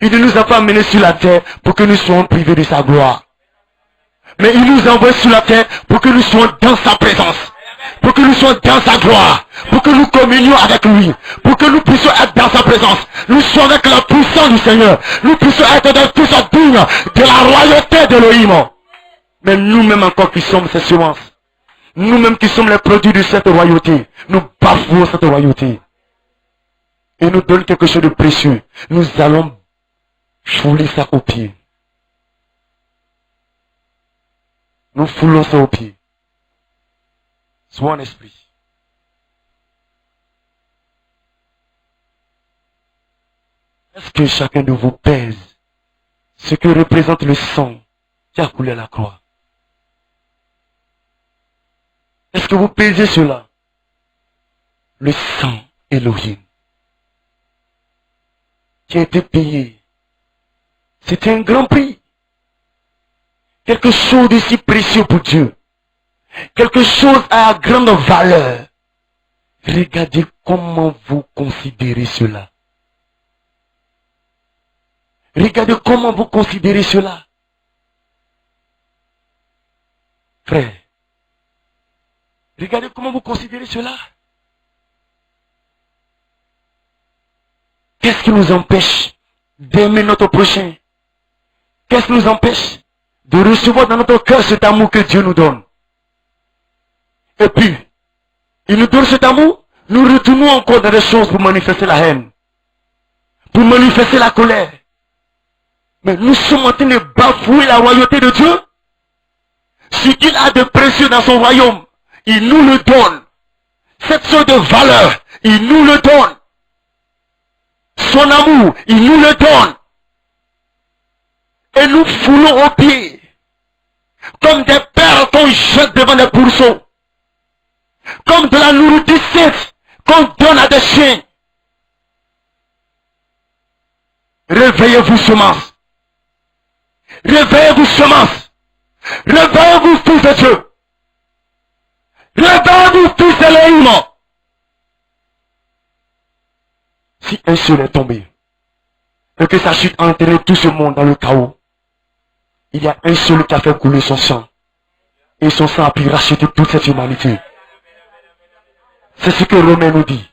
Il ne nous a pas menés sur la terre pour que nous soyons privés de sa gloire. Mais il nous envoie sur la terre pour que nous soyons dans sa présence. Pour que nous soyons dans sa gloire. Pour que nous communions avec lui. Pour que nous puissions être dans sa présence. Nous soyons avec la puissance du Seigneur. Nous puissions être dans tout ça digne de la royauté d'Élohim. Mais nous-mêmes encore qui sommes ces semences. Nous-mêmes qui sommes les produits de cette royauté. Nous bafouons cette royauté. Et nous donne quelque chose de précieux. Nous allons fouler ça aux pieds. Nous foulons ça aux pieds. Sois en esprit. Est-ce que chacun de vous pèse ce que représente le sang qui a coulé à la croix? Est-ce que vous pesez cela? Le sang Elohim qui a été payé. C'était un grand prix. Quelque chose de si précieux pour Dieu. Quelque chose à grande valeur. Regardez comment vous considérez cela. Regardez comment vous considérez cela. Frère, regardez comment vous considérez cela. Qu'est-ce qui nous empêche d'aimer notre prochain? Qu'est-ce qui nous empêche de recevoir dans notre cœur cet amour que Dieu nous donne? Et puis, il nous donne cet amour, nous retournons encore dans des choses pour manifester la haine, pour manifester la colère. Mais nous sommes en train de bafouer la royauté de Dieu. Ce qu'il a de précieux dans son royaume, il nous le donne. Cette sorte de valeur, il nous le donne. Son amour, il nous le donne. Et nous foulons aux pieds. Comme des perles qu'on jette devant des pourceaux. Comme de la nourriture sèche qu'on donne à des chiens. Réveillez-vous, semences. Réveillez-vous, semences. Réveillez-vous, fils de Dieu. Réveillez-vous, fils d'Élohim. Si un seul est tombé, et que sa chute a entraîné tout ce monde dans le chaos, il y a un seul qui a fait couler son sang. Et son sang a pu racheter toute cette humanité. C'est ce que Romain nous dit.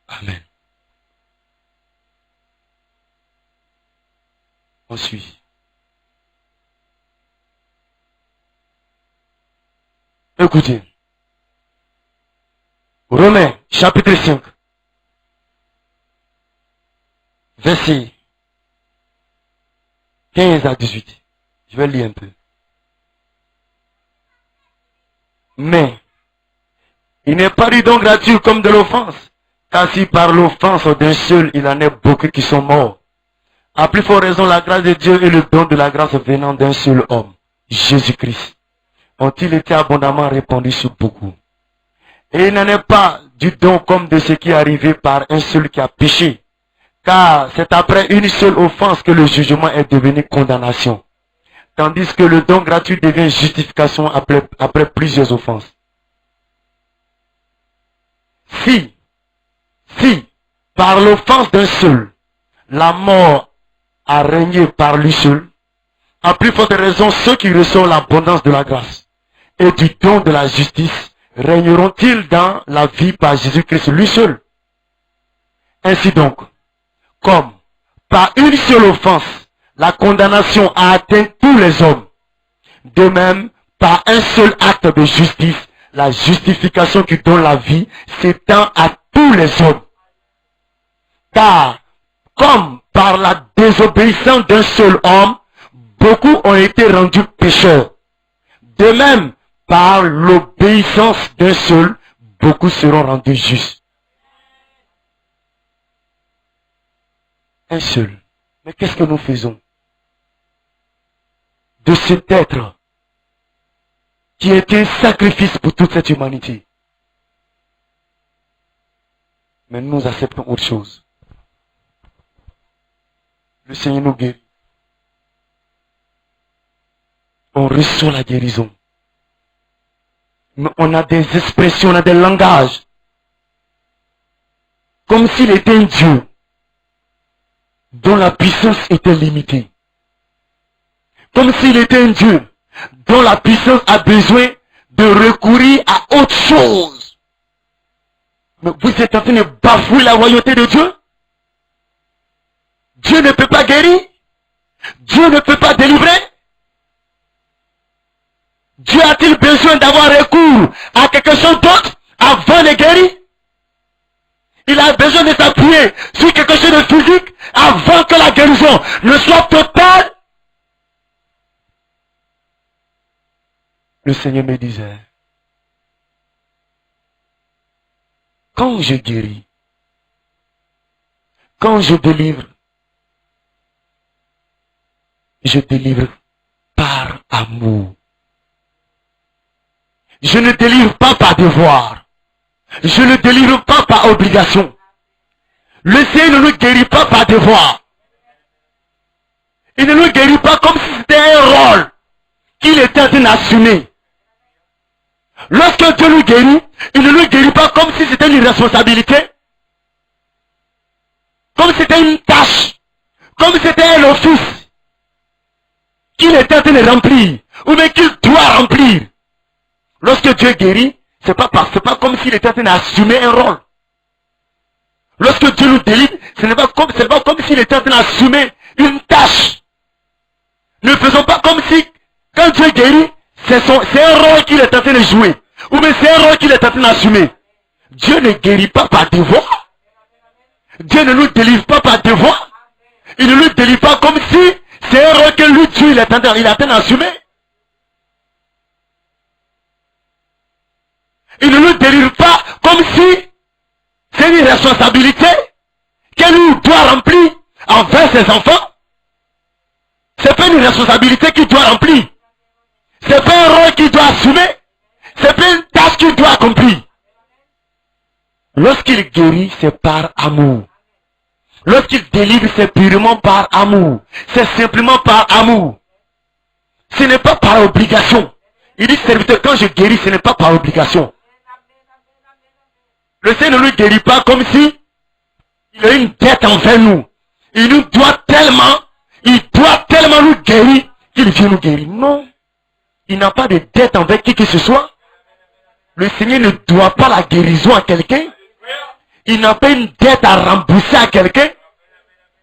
Amen. On suit. Écoutez. Romains, chapitre 5. Verset 15 à 18. Je vais lire un peu. Mais, il n'est pas du don gratuit comme de l'offense. Car si par l'offense d'un seul, il en est beaucoup qui sont morts. À plus forte raison, la grâce de Dieu et le don de la grâce venant d'un seul homme, Jésus-Christ, ont-ils été abondamment répandus sur beaucoup. Et il n'en est pas du don comme de ce qui est arrivé par un seul qui a péché. Car c'est après une seule offense que le jugement est devenu condamnation. Tandis que le don gratuit devient justification après plusieurs offenses. Si, par l'offense d'un seul, la mort a régné par lui seul, à plus forte raison, ceux qui reçoivent l'abondance de la grâce et du don de la justice régneront-ils dans la vie par Jésus-Christ lui seul. Ainsi donc, comme par une seule offense, la condamnation a atteint tous les hommes, de même, par un seul acte de justice, la justification qui donne la vie s'étend à tous les hommes. Car, comme par la désobéissance d'un seul homme, beaucoup ont été rendus pécheurs. De même, par l'obéissance d'un seul, beaucoup seront rendus justes. Un seul. Mais qu'est-ce que nous faisons de cet être qui était un sacrifice pour toute cette humanité? Mais nous acceptons autre chose. Le Seigneur nous guérit. On reçoit la guérison. Mais on a des expressions, on a des langages. Comme s'il était un Dieu dont la puissance était limitée. Comme s'il était un Dieu dont la puissance a besoin de recourir à autre chose. Mais vous êtes en train de bafouer la royauté de Dieu. Dieu ne peut pas guérir. Dieu ne peut pas délivrer. Dieu a-t-il besoin d'avoir recours à quelque chose d'autre avant de guérir? Il a besoin de s'appuyer sur quelque chose de physique avant que la guérison ne soit totale. Le Seigneur me disait, quand je guéris, quand je délivre par amour. Je ne délivre pas par devoir. Je ne délivre pas par obligation. Le Seigneur ne nous guérit pas par devoir. Il ne nous guérit pas comme si c'était un rôle qu'il était en train d'assumer. Lorsque Dieu nous guérit, il ne nous guérit pas comme si c'était une responsabilité, comme si c'était une tâche, comme si c'était un office qu'il était en train de remplir, ou bien qu'il doit remplir. Lorsque Dieu guérit, c'est pas comme s'il était en train d'assumer un rôle. Lorsque Dieu nous délivre, ce n'est pas comme s'il était en train d'assumer une tâche. Ne faisons pas comme si, quand Dieu guérit, c'est un rôle qu'il est en train de jouer. Ou bien c'est un rôle qu'il est en train d'assumer. Dieu ne guérit pas par devoir. Dieu ne nous délivre pas par devoir. Il ne nous délivre pas comme si c'est un rôle que lui, Dieu, il est en train d'assumer. Il ne nous délivre pas comme si c'est une responsabilité que lui doit remplir envers ses enfants. C'est pas une responsabilité qu'il doit remplir. C'est pas un rôle qu'il doit assumer. C'est pas une tâche qu'il doit accomplir. Lorsqu'il guérit, c'est par amour. Lorsqu'il délivre, c'est purement par amour. C'est simplement par amour. Ce n'est pas par obligation. Il dit, serviteur, quand je guéris, ce n'est pas par obligation. Le Seigneur ne nous guérit pas comme si il a une dette envers nous. Il nous doit tellement nous guérir qu'il vient nous guérir. Non. Il n'a pas de dette envers qui que ce soit. Le Seigneur ne doit pas la guérison à quelqu'un. Il n'a pas une dette à rembourser à quelqu'un.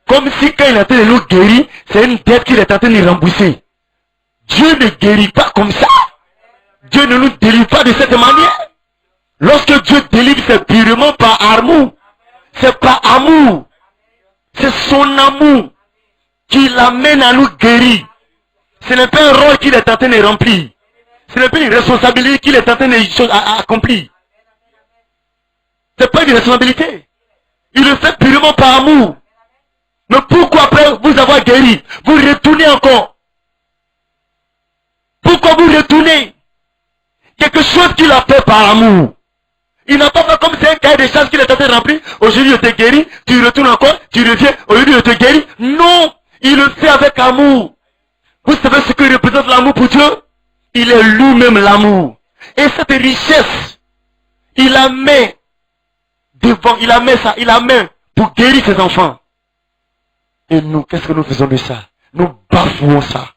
Comme si quand il est en train de nous guérir, c'est une dette qu'il est en train de rembourser. Dieu ne guérit pas comme ça. Dieu ne nous délivre pas de cette manière. Lorsque Dieu délivre, c'est purement par amour. C'est par amour. C'est son amour qui l'amène à nous guérir. Ce n'est pas un rôle qu'il est en train de remplir. Ce n'est pas une responsabilité qu'il est en train d'accomplir. Ce n'est pas une responsabilité. Il le fait purement par amour. Mais pourquoi après vous avoir guéri, vous retournez encore? Pourquoi vous retournez? Quelque chose qu'il a fait par amour. Il n'a pas fait comme c'est un cahier de charges qu'il est en train de remplir. Aujourd'hui, je te guéris, tu retournes encore, tu reviens, aujourd'hui, je te guéris. Non, il le fait avec amour. Vous savez ce que représente l'amour pour Dieu? Il est lui-même l'amour. Et cette richesse, il la met devant, il la met pour guérir ses enfants. Et nous, qu'est-ce que nous faisons de ça? Nous bafouons ça.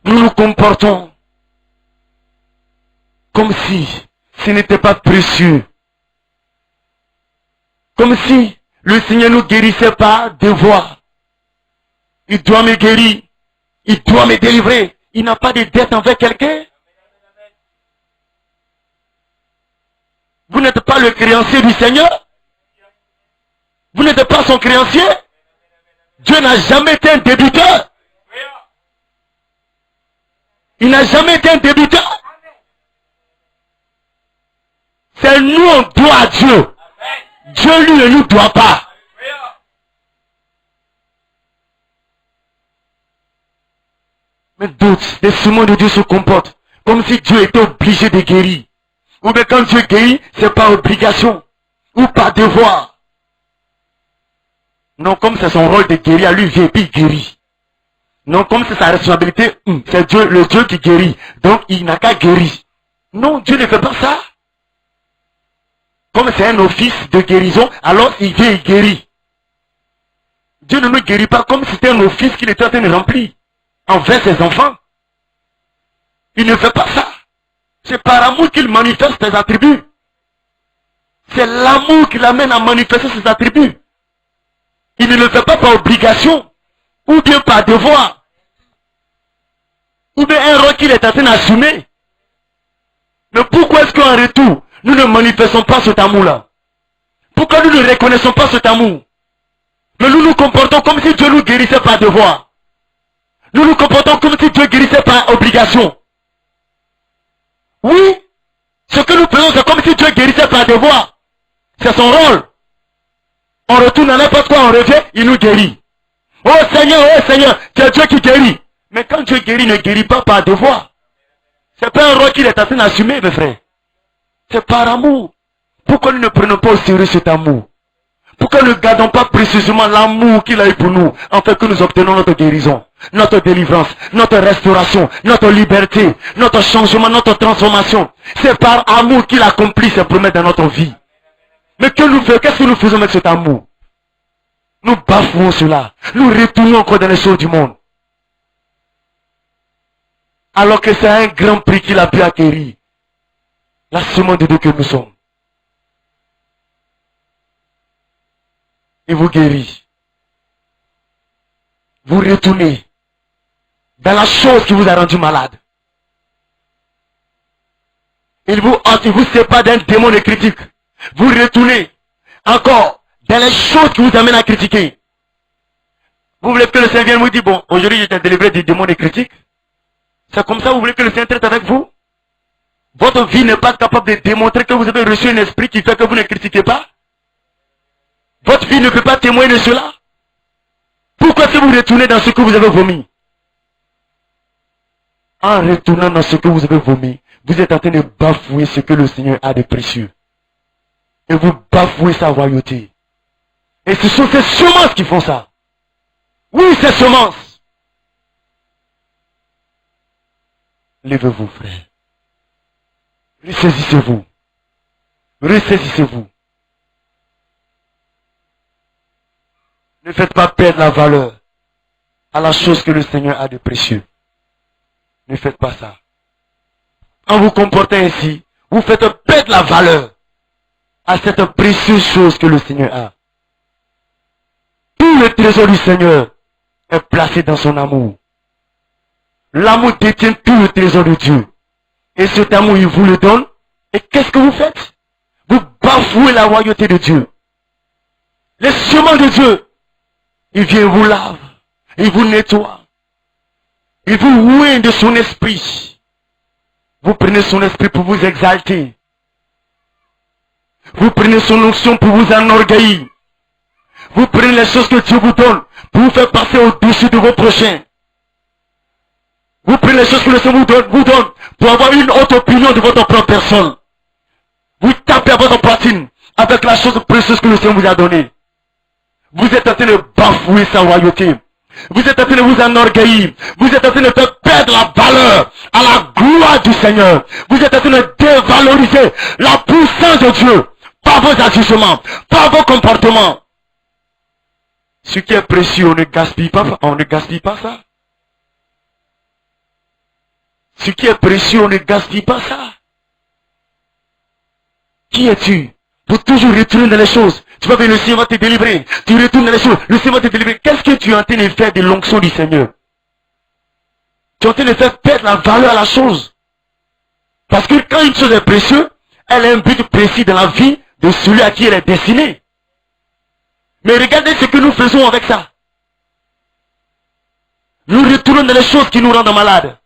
Nous nous comportons comme si ce n'était pas précieux. Comme si le Seigneur nous guérissait par devoir. Il doit me guérir. Il doit me délivrer. Il n'a pas de dette envers quelqu'un. Vous n'êtes pas le créancier du Seigneur. Vous n'êtes pas son créancier. Dieu n'a jamais été un débiteur. Il n'a jamais été un débiteur. C'est nous, on doit à Dieu. Dieu, lui, ne nous doit pas. Mais d'autres, les serments de Dieu se comportent comme si Dieu était obligé de guérir. Ou bien quand Dieu guérit, c'est par obligation. Ou par devoir. Non, comme c'est son rôle de guérir, lui vient et puis il guérit. Non, comme c'est sa responsabilité, c'est Dieu, le Dieu qui guérit. Donc il n'a qu'à guérir. Non, Dieu ne fait pas ça. Comme c'est un office de guérison, alors il vient et guérit. Dieu ne nous guérit pas comme si c'était un office qu'il était en train de remplir envers ses enfants. Il ne fait pas ça. C'est par amour qu'il manifeste ses attributs. C'est l'amour qui l'amène à manifester ses attributs. Il ne le fait pas par obligation, ou bien par devoir, ou bien un rôle qu'il est en train d'assumer. Mais pourquoi est-ce qu'en retour, nous ne manifestons pas cet amour-là? Pourquoi nous ne reconnaissons pas cet amour? Mais nous nous comportons comme si Dieu nous guérissait par devoir. Nous nous comportons comme si Dieu guérissait par obligation. Oui, ce que nous faisons, c'est comme si Dieu guérissait par devoir. C'est son rôle. On retourne à n'importe quoi, on revient, il nous guérit. Oh Seigneur, c'est Dieu qui guérit. Mais quand Dieu guérit, il ne guérit pas par devoir. C'est pas un rôle qu'il est en train d'assumer, mes frères. C'est par amour. Pourquoi nous ne prenons pas au sérieux cet amour? Pourquoi nous ne gardons pas précisément l'amour qu'il a eu pour nous, afin que nous obtenons notre guérison, notre délivrance, notre restauration, notre liberté, notre changement, notre transformation? C'est par amour qu'il accomplit ses promesses dans notre vie. Mais qu'est-ce que nous faisons avec cet amour? Nous bafouons cela. Nous retournons encore dans les choses du monde. Alors que c'est un grand prix qu'il a pu acquérir. La semence de Dieu que nous sommes. Il vous guérit. Vous retournez dans la chose qui vous a rendu malade. Il vous hante, il vous sépare d'un démon de critique. Vous retournez encore dans les choses qui vous amènent à critiquer. Vous voulez que le Seigneur vienne vous dire, bon, aujourd'hui j'étais délivré du démon de critique. C'est comme ça vous voulez que le Seigneur traite avec vous? Votre vie n'est pas capable de démontrer que vous avez reçu un esprit qui fait que vous ne critiquez pas? Votre vie ne peut pas témoigner de cela? Pourquoi est-ce que vous retournez dans ce que vous avez vomi? En retournant dans ce que vous avez vomi, vous êtes en train de bafouer ce que le Seigneur a de précieux. Et vous bafouez sa royauté. Et ce sont ces semences qui font ça. Oui, ces semences. Levez-vous, frère. Ressaisissez-vous. Ressaisissez-vous. Ne faites pas perdre la valeur à la chose que le Seigneur a de précieux. Ne faites pas ça. En vous comportant ainsi, vous faites perdre la valeur à cette précieuse chose que le Seigneur a. Tout le trésor du Seigneur est placé dans son amour. L'amour détient tout le trésor de Dieu. Et cet amour, il vous le donne. Et qu'est-ce que vous faites? Vous bafouez la royauté de Dieu. Les semences de Dieu, il vient vous lave, il vous nettoie, il vous oint de son esprit. Vous prenez son esprit pour vous exalter. Vous prenez son onction pour vous enorgueillir. Vous prenez les choses que Dieu vous donne pour vous faire passer au-dessus de vos prochains. Vous prenez les choses que le Seigneur vous donne pour avoir une autre opinion de votre propre personne. Vous tapez à votre poitrine avec la chose précieuse que le Seigneur vous a donnée. Vous êtes en train de bafouer sa royauté. Vous êtes en train de vous enorgueillir. Vous êtes en train de faire perdre la valeur à la gloire du Seigneur. Vous êtes en train de dévaloriser la puissance de Dieu par vos agissements, par vos comportements. Ce qui est précieux, on ne gaspille pas ça. Ce qui est précieux, on ne gaspille pas ça. Qui es-tu pour toujours retourner dans les choses? Tu vas venir, le Seigneur va te délivrer. Tu retournes dans les choses, le Seigneur va te délivrer. Qu'est-ce que tu es en train de faire de l'onction du Seigneur? Tu es en train de faire perdre la valeur à la chose. Parce que quand une chose est précieuse, elle a un but précis dans la vie de celui à qui elle est destinée. Mais regardez ce que nous faisons avec ça. Nous retournons dans les choses qui nous rendent malades.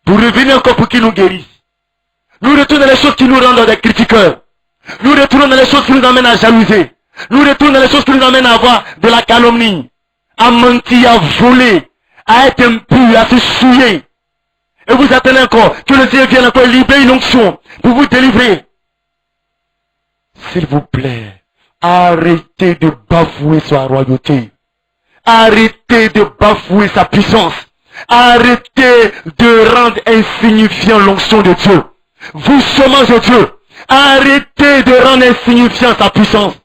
Pour revenir encore pour qu'ils nous guérissent. Nous retournons dans les choses qui nous rendent des critiqueurs. Nous retournons dans les choses qui nous amènent à jalouser. Nous retournons dans les choses qui nous amènent à avoir de la calomnie, à mentir, à voler, à être impur, à se souiller. Et vous attendez encore que le Seigneur vienne encore libérer une onction pour vous délivrer. S'il vous plaît, Arrêtez de bafouer sa royauté. Arrêtez de bafouer sa puissance. Arrêtez de rendre insignifiant l'onction de Dieu. Vous semence de Dieu. Arrêtez de rendre insignifiant sa puissance.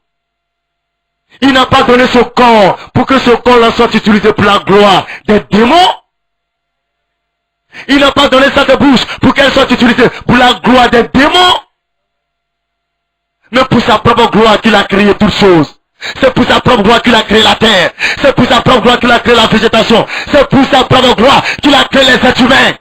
Il n'a pas donné ce corps pour que ce corps-là soit utilisé pour la gloire des démons. Il n'a pas donné sa bouche pour qu'elle soit utilisée pour la gloire des démons. Mais pour sa propre gloire qu'il a créé toutes choses. C'est pour sa propre gloire qu'il a créé la terre. C'est pour sa propre gloire qu'il a créé la végétation. C'est pour sa propre gloire qu'il a créé les êtres humains.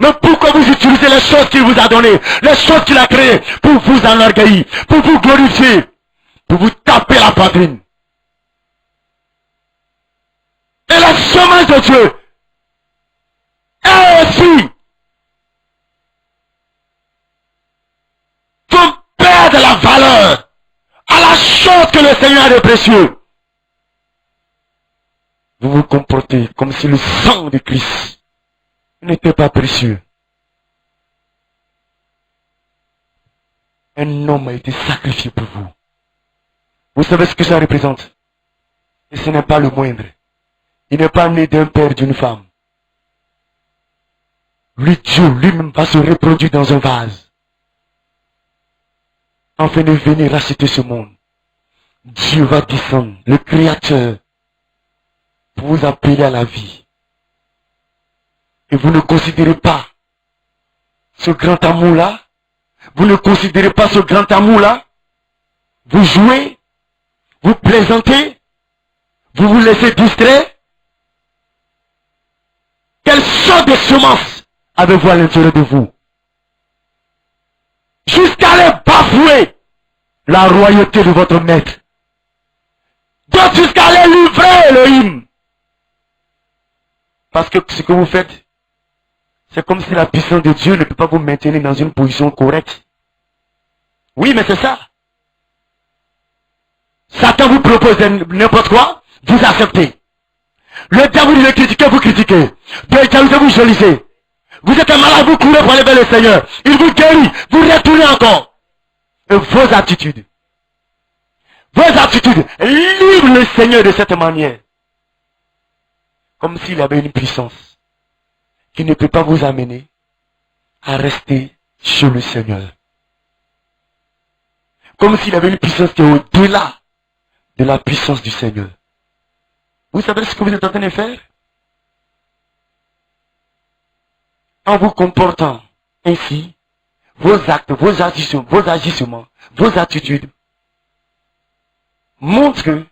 Mais pourquoi vous utilisez les choses qu'il vous a données, les choses qu'il a créées, pour vous enorgueillir, pour vous glorifier, pour vous taper la poitrine? Et la semence de Dieu est aussi qu'on perd de la valeur à la chose que le Seigneur a de précieux. Vous vous comportez comme si le sang de Christ n'était pas précieux. Un homme a été sacrifié pour vous. Vous savez ce que ça représente? Et ce n'est pas le moindre. Il n'est pas né d'un père, d'une femme. Lui, Dieu, lui-même va se reproduire dans un vase. Afin de venir racheter ce monde. Dieu va descendre, le Créateur, pour vous appeler à la vie. Et vous ne considérez pas ce grand amour-là? Vous ne considérez pas ce grand amour-là? Vous jouez? Vous plaisantez? Vous vous laissez distraire? Quelle sorte de semence avez-vous à l'intérieur de vous? Jusqu'à aller bafouer la royauté de votre maître. Donc jusqu'à aller livrer Elohim. Parce que ce que vous faites, c'est comme si la puissance de Dieu ne peut pas vous maintenir dans une position correcte. Oui, mais c'est ça. Satan vous propose n'importe quoi, vous acceptez. Le diable vous critique, vous critiquez. Le diable vous jolissez. Vous êtes un malade, vous courez pour aller vers le Seigneur. Il vous guérit, vous retournez encore. Et vos attitudes livrent le Seigneur de cette manière. Comme s'il avait une puissance qui ne peut pas vous amener à rester chez le Seigneur. Comme s'il avait une puissance qui est au-delà de la puissance du Seigneur. Vous savez ce que vous êtes en train de faire? En vous comportant ainsi, vos actes, vos agissements, vos attitudes montrent que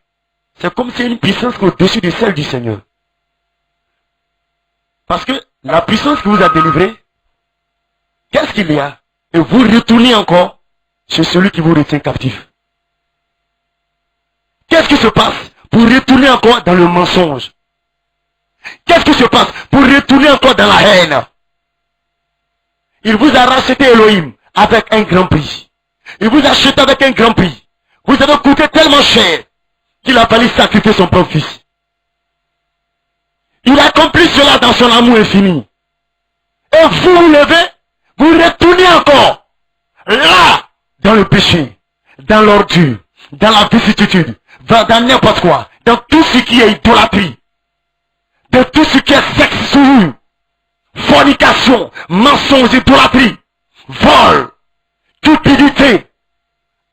c'est comme si une puissance qui est au-dessus de celle du Seigneur. Parce que la puissance qui vous a délivré, qu'est-ce qu'il y a? Et vous retournez encore chez celui qui vous retient captif. Qu'est-ce qui se passe pour retourner encore dans le mensonge? Qu'est-ce qui se passe pour retourner encore dans la haine? Il vous a racheté Elohim avec un grand prix. Il vous a acheté avec un grand prix. Vous avez coûté tellement cher qu'il a fallu sacrifier son propre fils. Il accomplit cela dans son amour infini. Et vous vous levez, vous retournez encore là, dans le péché, dans l'ordure, dans la vicissitude, dans n'importe quoi, dans tout ce qui est idolâtrie, dans tout ce qui est sexe souillure, fornication, mensonge, idolâtrie, vol, cupidité,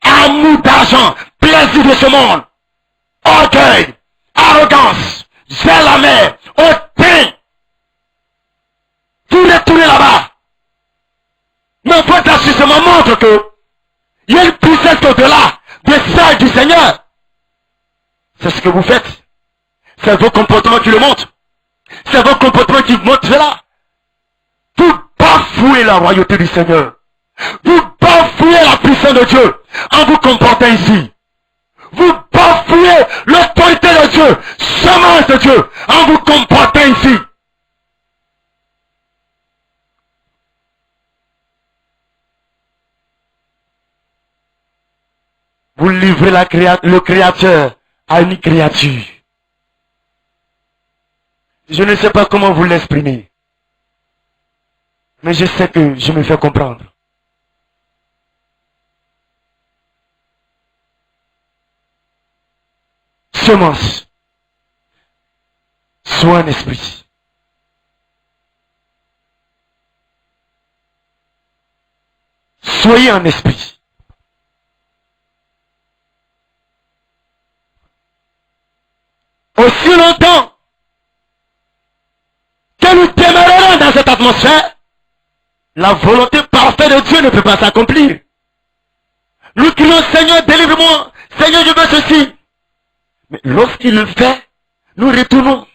amour d'argent, plaisir de ce monde, orgueil, arrogance, zèle amer, hautain. Vous retournez là-bas. Mais votre assistement montre que il y a une puissance au-delà de celle du Seigneur. C'est ce que vous faites. C'est vos comportements qui le montrent. C'est vos comportements qui montrent cela. Vous bafouez la royauté du Seigneur. Vous bafouez la puissance de Dieu en vous comportant ici. Vous bafouez l'autorité de Dieu, semence de Dieu, en vous comportant ici. Vous livrez le Créateur à une créature. Je ne sais pas comment vous l'exprimer. Mais je sais que je me fais comprendre. semence. Sois un esprit. Soyez un esprit. Aussi longtemps que nous demeurerons dans cette atmosphère, la volonté parfaite de Dieu ne peut pas s'accomplir. Nous crions, Seigneur, délivre-moi. Seigneur, je veux ceci. Mais lorsqu'il le fait, nous retournons.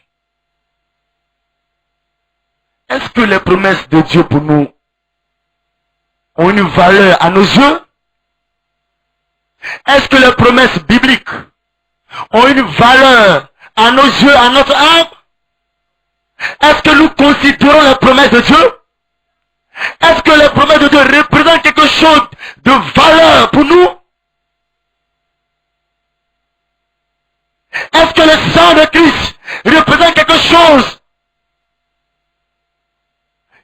Est-ce que les promesses de Dieu pour nous ont une valeur à nos yeux? Est-ce que les promesses bibliques ont une valeur à nos yeux, à notre âme? Est-ce que nous considérons les promesses de Dieu? Est-ce que les promesses de Dieu représentent quelque chose de valeur pour nous? Est-ce que le sang de Christ représente quelque chose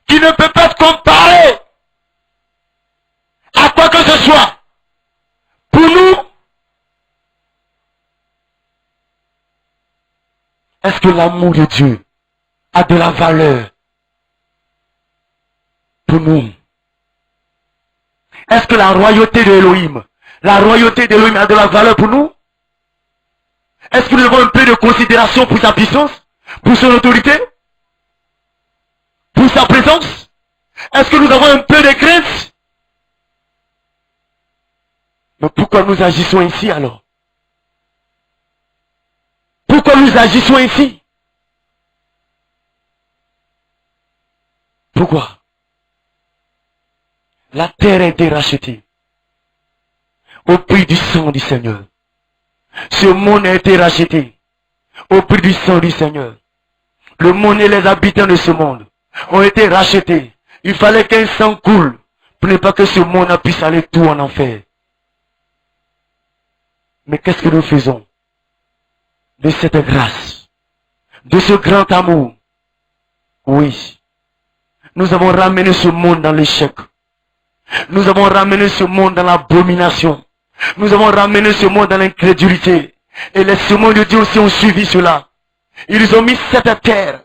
qui ne peut pas être comparé à quoi que ce soit pour nous? Est-ce que l'amour de Dieu a de la valeur pour nous? Est-ce que la royauté de Elohim, a de la valeur pour nous? Est-ce que nous avons un peu de considération pour sa puissance, pour son autorité, pour sa présence? Est-ce que nous avons un peu de crainte? Mais pourquoi nous agissons ici alors? Pourquoi nous agissons ici? Pourquoi? La terre a été rachetée au prix du sang du Seigneur. Ce monde a été racheté au prix du sang du Seigneur. Le monde et les habitants de ce monde ont été rachetés. Il fallait qu'un sang coule pour ne pas que ce monde puisse aller tout en enfer. Mais qu'est-ce que nous faisons de cette grâce, de ce grand amour? Oui, nous avons ramené ce monde dans l'échec. Nous avons ramené ce monde dans l'abomination. Nous avons ramené ce monde dans l'incrédulité. Et les semences de Dieu aussi ont suivi cela. Ils ont mis cette terre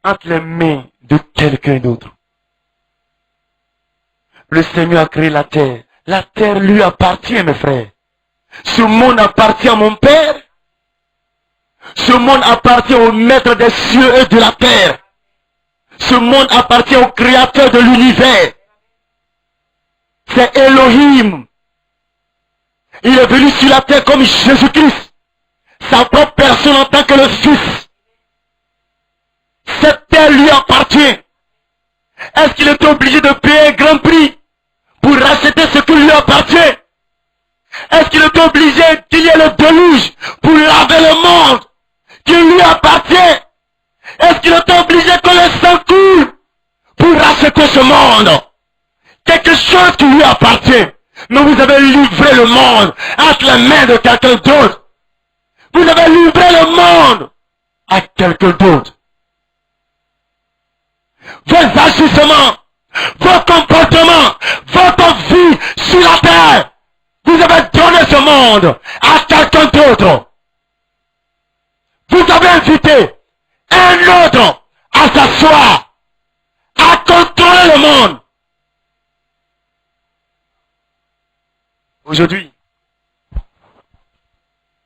entre les mains de quelqu'un d'autre. Le Seigneur a créé la terre. La terre lui appartient, mes frères. Ce monde appartient à mon Père. Ce monde appartient au Maître des cieux et de la terre. Ce monde appartient au Créateur de l'univers. C'est Elohim. Il est venu sur la terre comme Jésus-Christ. Sa propre personne en tant que le Fils. Cette terre lui appartient. Est-ce qu'il est obligé de payer un grand prix pour racheter ce qui lui appartient? Est-ce qu'il est obligé qu'il y ait le déluge pour laver le monde qui lui appartient? Est-ce qu'il est obligé que le sang coule pour racheter ce monde? Quelque chose qui lui appartient. Mais vous avez livré le monde entre les mains de quelqu'un d'autre. Vous avez livré le monde à quelqu'un d'autre. Vos agissements, vos comportements, votre vie sur la terre, vous avez donné ce monde à quelqu'un d'autre. Vous avez invité un autre à s'asseoir, à contrôler le monde. Aujourd'hui,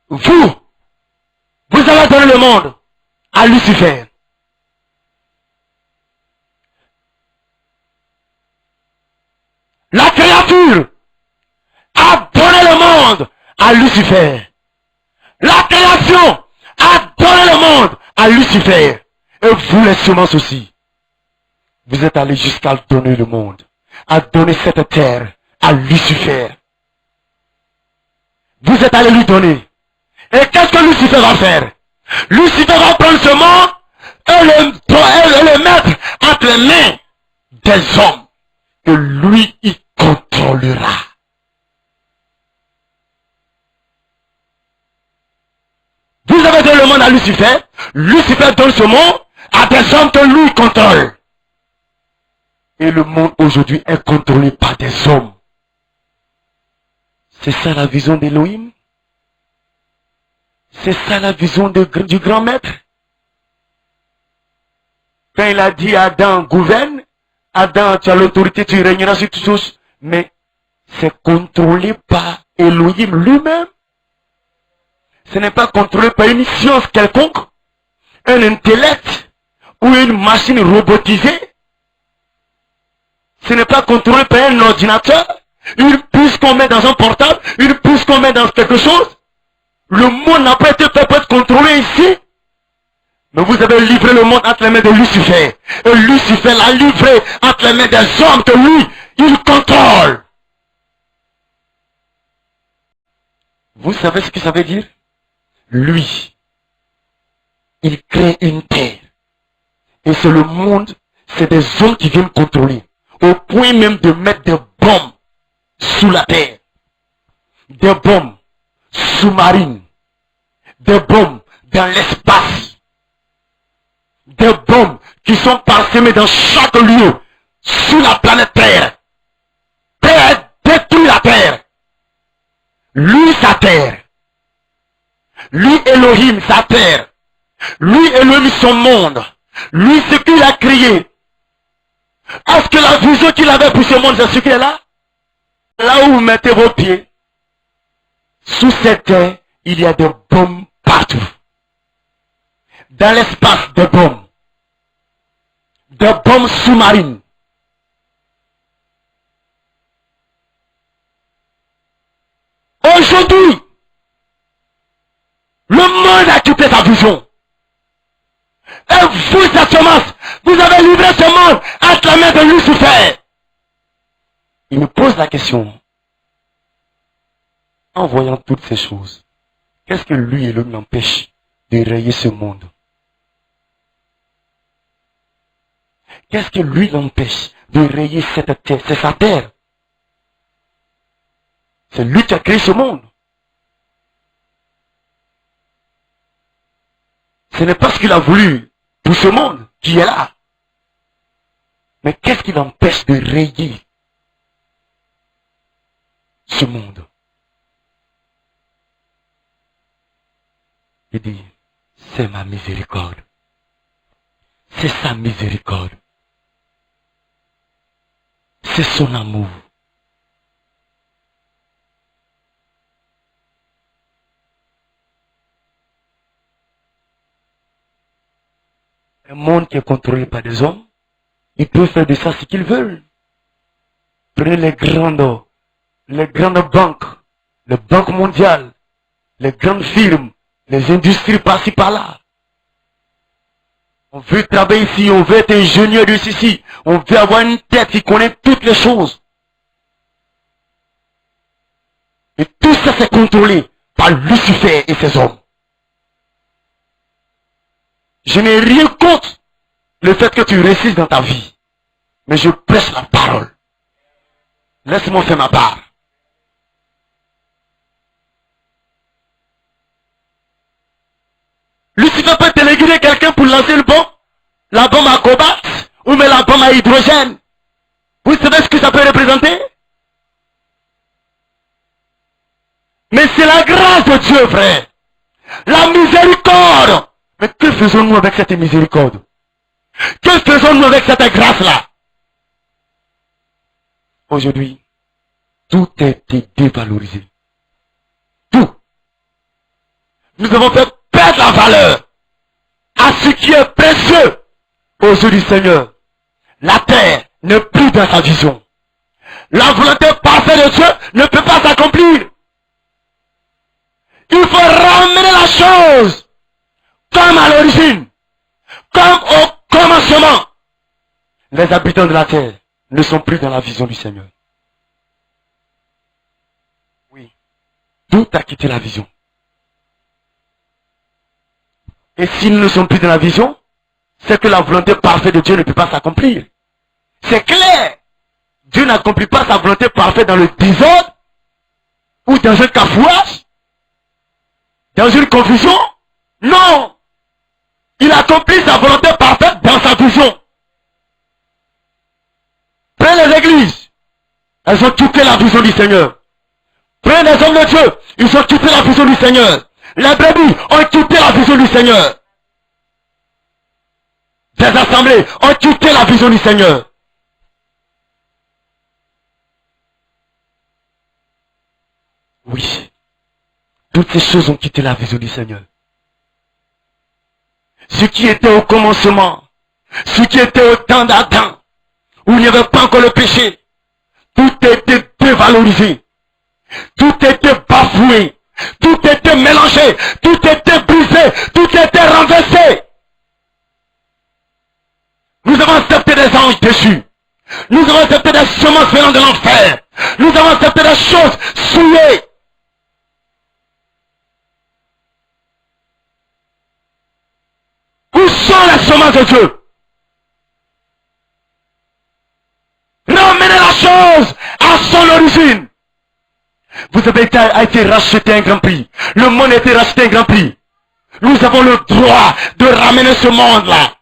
vous avez donné le monde à Lucifer. La créature a donné le monde à Lucifer. La création a donné le monde à Lucifer. Et vous les semences aussi. Vous êtes allés jusqu'à donner le monde, à donner cette terre à Lucifer. Vous êtes allés lui donner. Et qu'est-ce que Lucifer va faire? Lucifer va prendre ce monde et le mettre entre les mains des hommes. Et lui, il contrôlera. Vous avez donné le monde à Lucifer. Lucifer donne ce monde à des hommes que lui contrôle. Et le monde aujourd'hui est contrôlé par des hommes. C'est ça la vision d'Elohim. C'est ça la vision du grand maître. Quand il a dit à Adam, gouverne, Adam, tu as l'autorité, tu régneras sur toutes choses. Mais c'est contrôlé par Elohim lui-même. Ce n'est pas contrôlé par une science quelconque, un intellect ou une machine robotisée. Ce n'est pas contrôlé par un ordinateur, une puce qu'on met dans un portable, une puce qu'on met dans quelque chose. Le monde n'a pas été fait pour être contrôlé ici. Mais vous avez livré le monde entre les mains de Lucifer. Et Lucifer l'a livré entre les mains des hommes que lui, il contrôle. Vous savez ce que ça veut dire? Lui, il crée une terre. Et c'est le monde, c'est des hommes qui viennent contrôler. Au point même de mettre des bombes sous la terre. Des bombes sous-marines. Des bombes dans l'espace. Des bombes qui sont parsemées dans chaque lieu sous la planète Terre. Terre détruit la terre. Lui, sa terre. Lui, Elohim, sa terre. Lui, Elohim, son monde. Lui, ce qu'il a créé. Est-ce que la vision qu'il avait pour ce monde, c'est ce qui est là? Là où vous mettez vos pieds, sous cette terre, il y a des bombes partout. Dans l'espace, des bombes. Des bombes sous-marines. Aujourd'hui, le monde a quitté sa vision. Et vous, cette semence, vous avez livré ce monde entre la main de Lucifer. Il me pose la question. En voyant toutes ces choses, qu'est-ce que lui et l'homme l'empêche de rayer ce monde? Qu'est-ce que lui l'empêche de rayer cette terre? C'est sa terre. C'est lui qui a créé ce monde. Ce n'est pas ce qu'il a voulu pour ce monde qui est là. Mais qu'est-ce qui l'empêche de rayer ce monde? Il dit, c'est ma miséricorde. C'est sa miséricorde. C'est son amour. Un monde qui est contrôlé par des hommes, ils peuvent faire de ça ce qu'ils veulent. Prenez les grandes banques, les banques mondiales, les grandes firmes, les industries par-ci par-là. On veut travailler ici, on veut être ingénieur de ici, on veut avoir une tête qui connaît toutes les choses. Et tout ça c'est contrôlé par Lucifer et ses hommes. Je n'ai rien contre le fait que tu réussisses dans ta vie. Mais je prêche la parole. Laisse-moi faire ma part. Lucifer peut téléguider quelqu'un pour lancer le bombe, la bombe à cobalt, ou même la bombe à hydrogène. Vous savez ce que ça peut représenter? Mais c'est la grâce de Dieu, frère. La miséricorde. Mais que faisons-nous avec cette miséricorde? Que faisons-nous avec cette grâce-là? Aujourd'hui, tout a été dévalorisé. Tout. Nous avons fait perdre la valeur à ce qui est précieux aux yeux du Seigneur. La terre n'est plus dans sa vision. La volonté parfaite de Dieu ne peut pas s'accomplir. Il faut ramener la chose comme à l'origine, comme au commencement. Les habitants de la terre ne sont plus dans la vision du Seigneur. Oui, tout a quitté la vision. Et s'ils ne sont plus dans la vision, c'est que la volonté parfaite de Dieu ne peut pas s'accomplir. C'est clair. Dieu n'accomplit pas sa volonté parfaite dans le désordre, ou dans un cafouage, dans une confusion. Non. Il accomplit sa volonté parfaite dans sa vision. Prenez les églises. Elles ont quitté la vision du Seigneur. Prenez les hommes de Dieu. Ils ont quitté la vision du Seigneur. Les brebis ont quitté la vision du Seigneur. Des assemblées ont quitté la vision du Seigneur. Oui. Toutes ces choses ont quitté la vision du Seigneur. Ce qui était au commencement, ce qui était au temps d'Adam, où il n'y avait pas encore le péché, tout était dévalorisé, tout était bafoué, tout était mélangé, tout était brisé, tout était renversé. Nous avons accepté des anges déchus. Nous avons accepté des semences venant de l'enfer. Nous avons accepté des choses souillées. Où sont les semences de Dieu? Ramenez la chose à son origine. Vous avez été racheté un grand prix. Le monde a été racheté un grand prix. Nous avons le droit de ramener ce monde-là.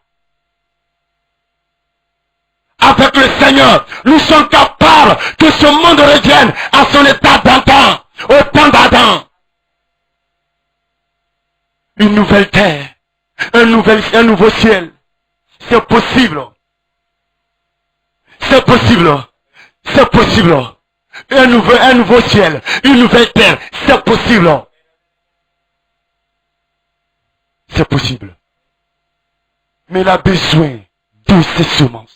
Avec le Seigneur, nous sommes capables que ce monde revienne à son état d'antan, au temps d'Adam. Une nouvelle terre, un nouveau ciel. C'est possible. C'est possible. C'est possible. Un nouveau ciel, une nouvelle terre. C'est possible. C'est possible. Mais il a besoin de ces semences.